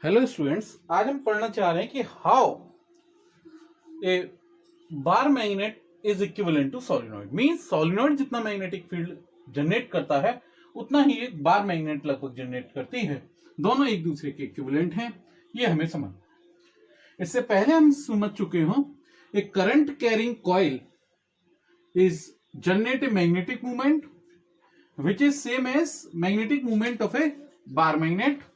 Hello students, आज हम पढ़ना चाह रहे हैं कि how a bar magnet is equivalent to solenoid. Means solenoid जितना मैग्नेटिक फील्ड जनरेट करता है उतना ही एक बार मैग्नेट लगभग जनरेट करती है। दोनों एक दूसरे के इक्विवेलेंट हैं, ये हमें समझना। इससे पहले हम समझ चुके हों, a current carrying coil is generate a magnetic movement which is same as magnetic movement of a bar magnet.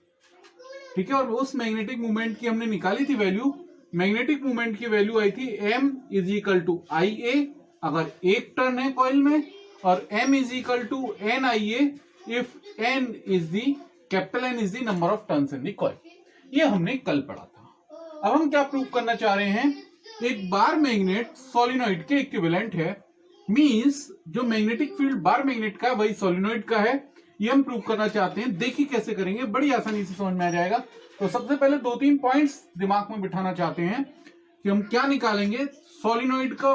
ठीक है, और उस मैग्नेटिक मूवमेंट की हमने निकाली थी वैल्यू। मैग्नेटिक मूवमेंट की वैल्यू आई थी m is equal to I A अगर एक टर्न है कॉइल में, और m is equal to N I A if n is the capital N is the number of turns in the coil. ये हमने कल पढ़ा था। अब हम क्या प्रूव करना चाह रहे हैं, एक बार मैग्नेट सोलिनॉइड के इक्विवेलेंट है। मींस जो मैग्नेटिक फील्ड बार मैग्नेट का वही सोलिनॉइड का है, ये हम प्रूव करना चाहते हैं। देखिए कैसे करेंगे, बड़ी आसानी से समझ में आ जाएगा। तो सबसे पहले 2-3 पॉइंट्स दिमाग में बिठाना चाहते हैं कि हम क्या निकालेंगे, सोलिनॉइड का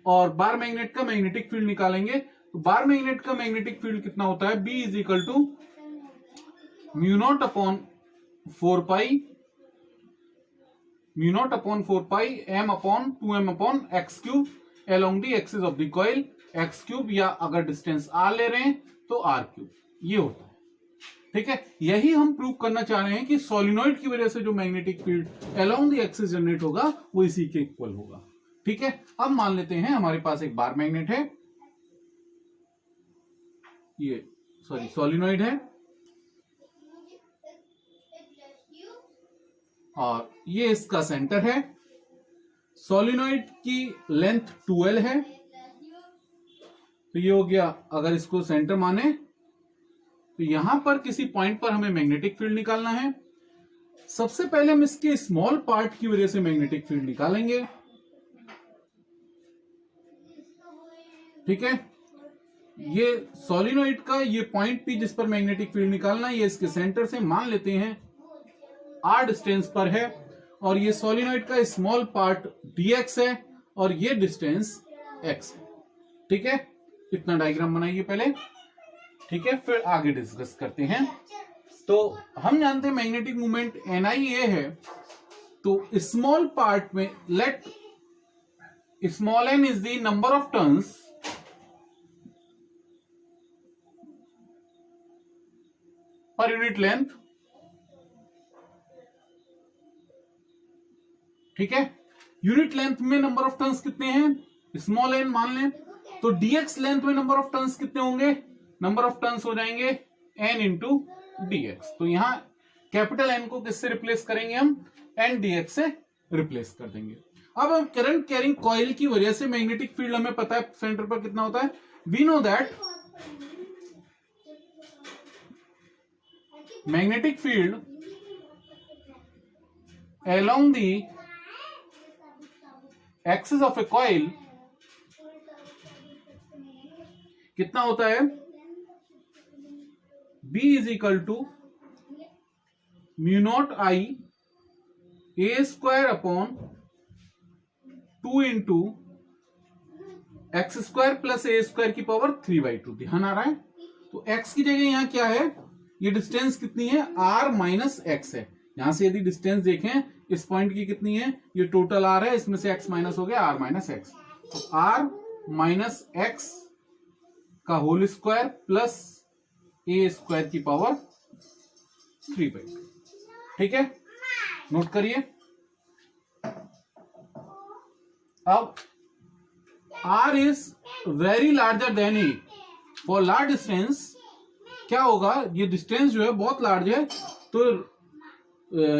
और बार मैग्नेट का मैग्नेटिक फील्ड निकालेंगे। तो बार मैग्नेट का मैग्नेटिक फील्ड कितना होता है, B is equal to mu not upon 4 pi m upon 2m upon x cube along the axis of the coil, x cube, या अगर डिस्टेंस r ले रहे हैं तो r क्यूब, ये होता है। ठीक है, यही हम प्रूव करना चाह रहे हैं कि सोलिनॉइड की वजह से जो magnetic field along the axis generate होगा वो इसी के इक्वल होगा। ठीक है, अब मान लेते हैं हमारे पास एक बार मैग्नेट है, ये सोलिनॉइड है, और ये इसका सेंटर है। सोलिनॉइड की लेंथ 12 है, तो ये हो गया। अगर इसको सेंटर माने तो यहां पर किसी पॉइंट पर हमें मैग्नेटिक फील्ड निकालना है। सबसे पहले हम इसके स्मॉल पार्ट की वजह से मैग्नेटिक फील्ड निकालेंगे। ठीक है, ये सोलिनॉइड का ये पॉइंट भी जिस पर मैग्नेटिक फील्ड निकालना है, ये इसके सेंटर से मान लेते हैं r डिस्टेंस पर है, और ये सोलिनॉइड का स्मॉल पार्ट dx है और ये डिस्टेंस x है। ठीक है, इतना डायग्राम बनाइए पहले। ठीक है, फिर आगे डिस्कस करते हैं। तो हम जानते हैं मैग्नेटिक मूवमेंट NIA है, तो स्मॉल पार्ट में let small n is the number of turns per unit length. ठीक है, यूनिट लेंथ में नंबर ऑफ टर्न्स कितने हैं, स्मॉल n मान लें, तो dx लेंथ में नंबर ऑफ टर्न्स कितने होंगे, नंबर ऑफ टर्न्स हो जाएंगे n इंटू dx। तो यहां कैपिटल N को किससे रिप्लेस करेंगे, हम n dx से रिप्लेस कर देंगे। अब हम करंट कैरिंग कॉइल की वजह से मैग्नेटिक फील्ड हमें पता है सेंटर पर कितना होता है। We know that magnetic field along the axis of a coil कितना होता है, B is equal to mu not I A square upon 2 into x square plus a square की पावर 3/2। ध्यान आ रहा है, तो x की जगह यहां क्या है, ये डिस्टेंस कितनी है, r माइनस एक्स है। यहां से यदि डिस्टेंस देखें इस पॉइंट की कितनी है, ये टोटल r है, इसमें से x माइनस हो गया r माइनस एक्स, तो r माइनस एक्स का whole square plus a square की पावर 3/2। ठीक है, नोट करिए। अब r is very larger than A, for large distance क्या होगा, ये डिस्टेंस जो है बहुत लार्ज है, तो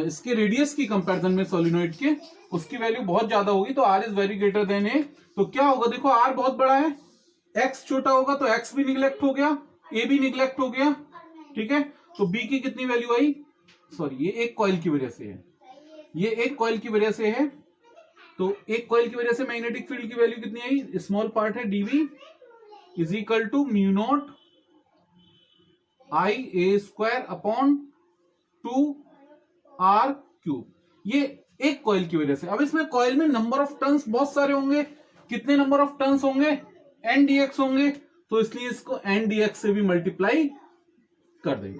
इसके रेडियस की कंपैरिजन में सोलिनॉइड के उसकी वैल्यू बहुत ज्यादा होगी, तो r is very greater than A. तो क्या होगा, देखो r बहुत बड़ा है, x छोटा होगा तो x भी निगलेक्ट हो गया, a भी निगलेक्ट हो गया। ठीक है, तो b की कितनी वैल्यू आई, सॉरी ये एक कॉइल की वजह से है, ये एक कॉइल की वजह से है, तो एक कॉइल की वजह से मैग्नेटिक फील्ड की वैल्यू कितनी आई, स्मॉल पार्ट है dv is equal to mu not I A square upon 2r cube, ये एक कॉइल की वजह से। अब इसमें कॉइल में नंबर ऑफ टर्न्स बहुत सारे होंगे, कितने नंबर ऑफ टर्न्स होंगे, n dx होंगे, तो इसलिए इसको n dx से भी मल्टीप्लाई कर देंगे।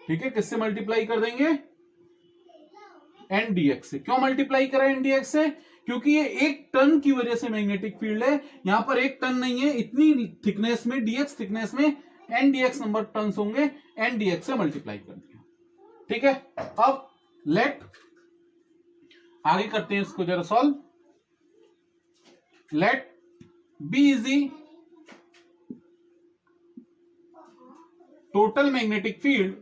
ठीक है, किससे मल्टीप्लाई कर देंगे, एन डी एक्स से। क्यों मल्टीप्लाई करा एन डी एक्स से? क्योंकि ये एक टन की वजह से मैग्नेटिक फील्ड है, यहां पर एक टन नहीं है, इतनी थिकनेस में, डीएक्स थिकनेस में एन डीएक्स नंबर टन होंगे, एन डीएक्स से मल्टीप्लाई कर दिया। ठीक है, अब लेट आगे करते हैं इसको जरा solve. Let B is the total magnetic field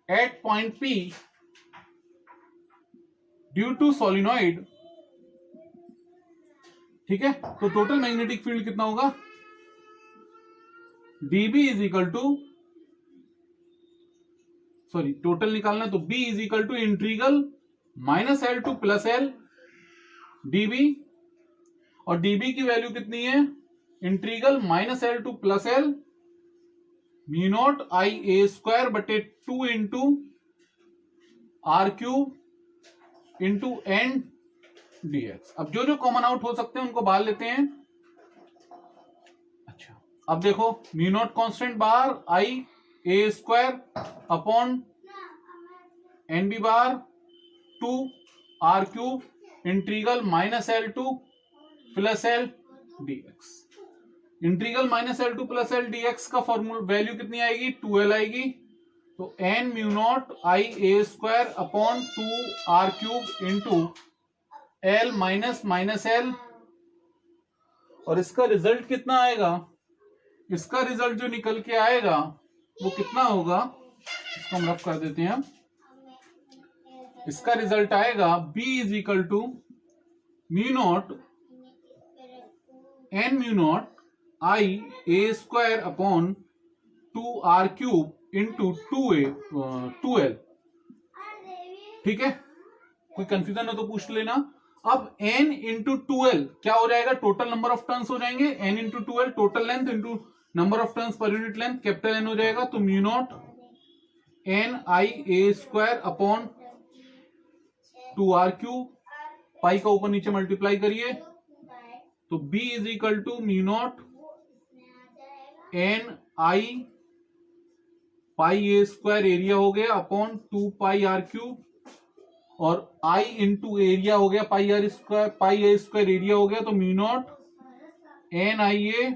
at point P due to solenoid. ठीक है, तो टोटल मैग्नेटिक फील्ड कितना होगा? dB is equal to, sorry total निकालना, तो B is equal to integral -L to +L dB, और dB की value कितनी है? Integral -L to +L mu not I A square बटे 2 into R³ into N dx। अब जो जो कॉमन आउट हो सकते हैं उनको बाहर लेते हैं। अच्छा, अब देखो म्यू नॉट कांस्टेंट बाहर, I A square upon NB bar 2 R³ integral -L to +L dx। Integral -L to +L dx का फॉर्मूला वैल्यू कितनी आएगी? 2L आएगी। तो n mu not I A square upon 2 R³ into L minus L, और इसका result कितना आएगा? इसका रिजल्ट जो निकल के आएगा वो कितना होगा? इसको हम रफ कर देते हैं। इसका रिजल्ट आएगा B is equal to mu not n mu not I A square upon 2 R³ into 2L। ठीक है, कोई कंफ्यूजन हो तो पूछ लेना। अब n इंटू 2L क्या हो जाएगा? टोटल नंबर ऑफ टर्न्स हो जाएंगे। n into 2L total length into number of turns per unit length, capital N हो जाएगा। तो mu not n I A square upon 2 R³, pi का ऊपर नीचे मल्टीप्लाई करिए, तो B is equal to mu not n I pi A square area हो गया अपॉन 2 पाई R³, और I इंटू एरिया हो गया pi R square, pi A square area हो गया, तो mu not n I A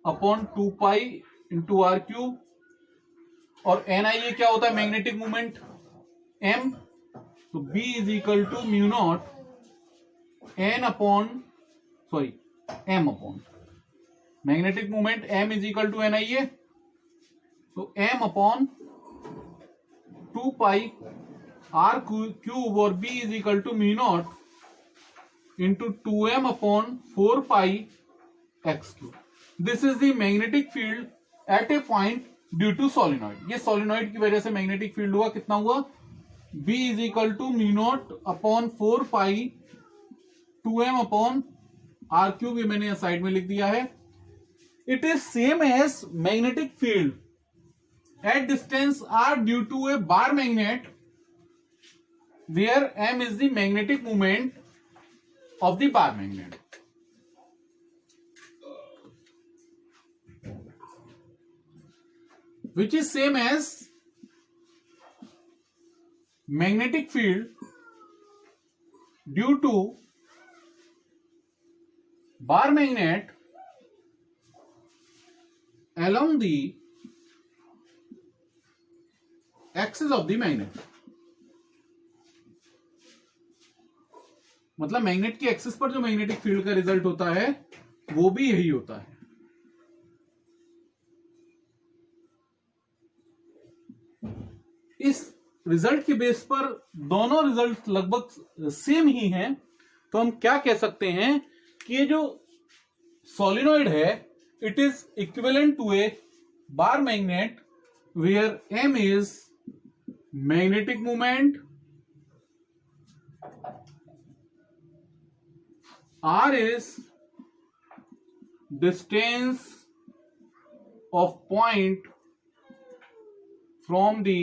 upon 2 pi into R³, और n I A क्या होता है? Magnetic movement M। तो B is equal to mu not n upon, sorry M upon magnetic movement M is equal to n I A, तो M upon 2 pi R³ और B is equal to mu not into 2M upon 4 pi x³। This is the magnetic field at a point due to solenoid. ये solenoid की वजह से magnetic field हुआ। कितना हुआ? B is equal to mu not upon 4 pi 2M upon R³, ये मैंने side में लिख दिया है। It is same as magnetic field at distance r due to a bar magnet where m is the magnetic moment of the bar magnet. Which is same as magnetic field due to bar magnet along the axis of the magnet. मतलब magnet की axis पर जो magnetic field का result होता है वो भी यही होता है। इस रिजल्ट के बेस पर दोनों रिजल्ट लगभग सेम ही हैं, तो हम क्या कह सकते हैं कि ये जो सोलिनॉइड है it is equivalent to a bar magnet where m is magnetic moment, R is distance of point from the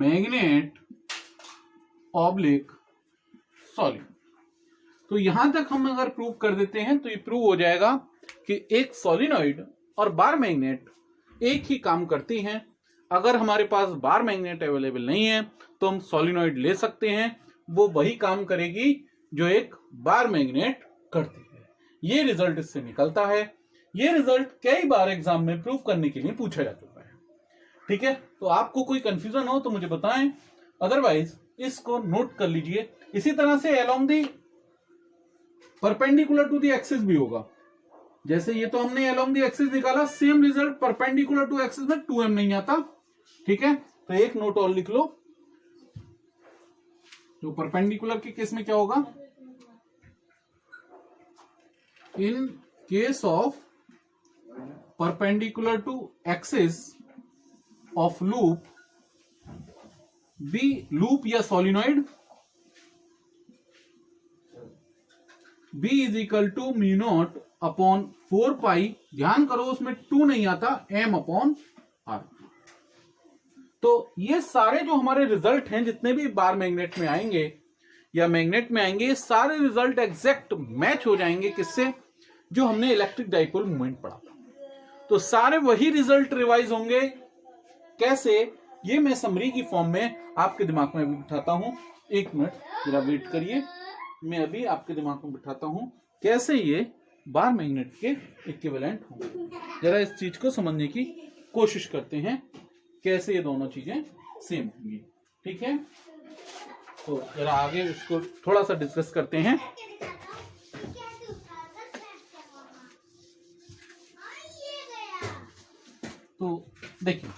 magnet oblique solid। तो यहां तक हम अगर प्रूव कर देते हैं तो ये प्रूव हो जाएगा कि एक सोलिनॉइड और बार मैग्नेट एक ही काम करती हैं। अगर हमारे पास बार मैग्नेट अवेलेबल नहीं है तो हम सोलिनॉइड ले सकते हैं, वो वही काम करेगी जो एक बार मैग्नेट करती है। ये रिजल्ट इससे निकलता है। ये रिजल्ट कई बार एग्जाम में प्रूव करने के लिए पूछा जा चुका है। ठीक है, तो आपको कोई कंफ्यूजन हो तो मुझे बताएं, अदरवाइज इसको नोट कर लीजिए। इसी तरह से along the perpendicular to the axis भी होगा। जैसे ये तो हमने अलोंग द एक्सिस निकाला, same result perpendicular to axis में 2m नहीं आता। ठीक है, तो एक नोट और लिख लो। तो परपेंडिकुलर के केस में क्या होगा, in case of perpendicular to axis of loop, B loop या solenoid, B is equal to mu not upon 4 pi, ध्यान करो उसमें 2 नहीं आता, m अपॉन r। तो ये सारे जो हमारे रिजल्ट हैं जितने भी बार मैग्नेट में आएंगे या मैग्नेट में आएंगे, ये सारे रिजल्ट एग्जैक्ट मैच हो जाएंगे किससे, जो हमने इलेक्ट्रिक डाइपोल मूवमेंट पढ़ा था। तो सारे वही रिजल्ट रिवाइज होंगे। कैसे, ये मैं समरी की फॉर्म में आपके दिमाग में भी बिठाता हूं। एक मिनट जरा वेट करिए, मैं अभी आपके दिमाग में बिठाता हूं कैसे ये बार मैग्नेट के इक्विवेलेंट होंगे। जरा इस चीज को समझने की कोशिश करते हैं, कैसे ये दोनों चीजें सेम होंगी। ठीक है, तो जरा आगे इसको थोड़ा सा डिस्कस करते हैं। तो देखिए,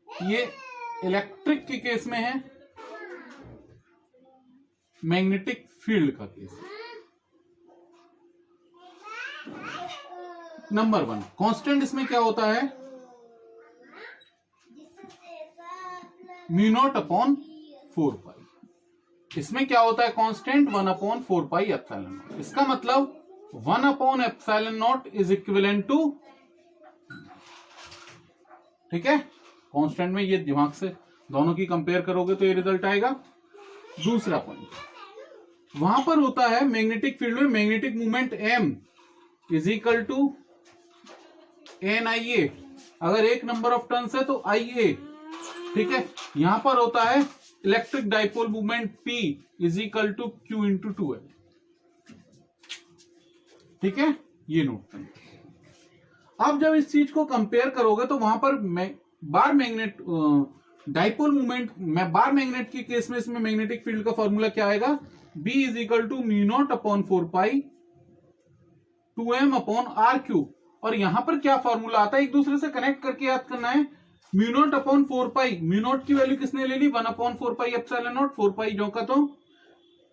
ये इलेक्ट्रिक के केस में है, मैग्नेटिक फील्ड का केस। नंबर 1, कांस्टेंट इसमें क्या होता है, म्यू नॉट अपॉन 4 पाई। इसमें क्या होता है constant, 1 upon 4 pi epsilon naught. इसका मतलब 1 upon epsilon naught is equivalent to, ठीक है, कांस्टेंट में ये दिमाग से दोनों की कंपेयर करोगे तो ये रिजल्ट आएगा। दूसरा पॉइंट, वहां पर होता है मैग्नेटिक फील्ड में magnetic movement m is equal to N I A. अगर एक नंबर ऑफ टर्न्स है तो आई ए। ठीक है, यहां पर होता है electric dipole movement p is equal to q into 2l। ठीक है, ये नोट करें। अब जब इस चीज को कंपेयर करोगे तो वहां पर bar magnet dipole movement, bar magnet के केस में इसमें मैग्नेटिक फील्ड का फॉर्मूला क्या आएगा, B is equal to mu not upon 4 pi 2m upon r cube. और यहां पर क्या फॉर्मूला आता है, एक दूसरे से कनेक्ट करके याद करना है। म्यू नॉट अपॉन 4 पाई, म्यू नॉट की वैल्यू किसने ले ली, 1 अपॉन 4 पाई एप्सिलॉन नॉट, 4 पाई जो का तो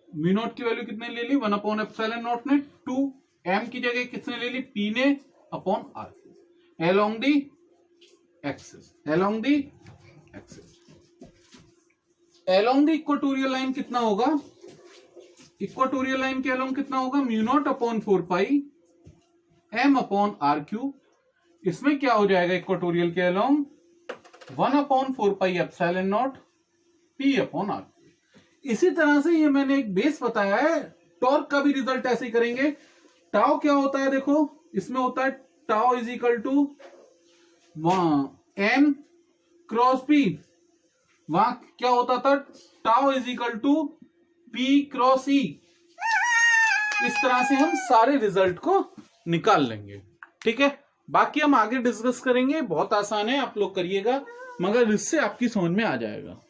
म्यू नॉट की वैल्यू कितने ले ली, 1 अपॉन एप्सिलॉन नॉट ने, 2m की जगह किसने ले ली, P ने upon r cube, along the axis, along the axis. Along the equatorial line कितना होगा, इक्वेटोरियल लाइन के अलोंग कितना होगा, mu not upon 4 pi m upon r cube. इसमें क्या हो जाएगा इक्वेटोरियल के along, 1 upon 4 pi epsilon naught p upon r. इसी तरह से ये मैंने एक बेस बताया है, टॉर्क का भी रिजल्ट ऐसे ही करेंगे। टाउ क्या होता है, देखो इसमें होता है tau is equal to m cross p। वहां क्या होता था, tau is equal to p cross e। इस तरह से हम सारे रिजल्ट को निकाल लेंगे। ठीक है, बाकी हम आगे डिस्कस करेंगे, बहुत आसान है, आप लोग करिएगा, मगर इससे आपकी समझ में आ जाएगा।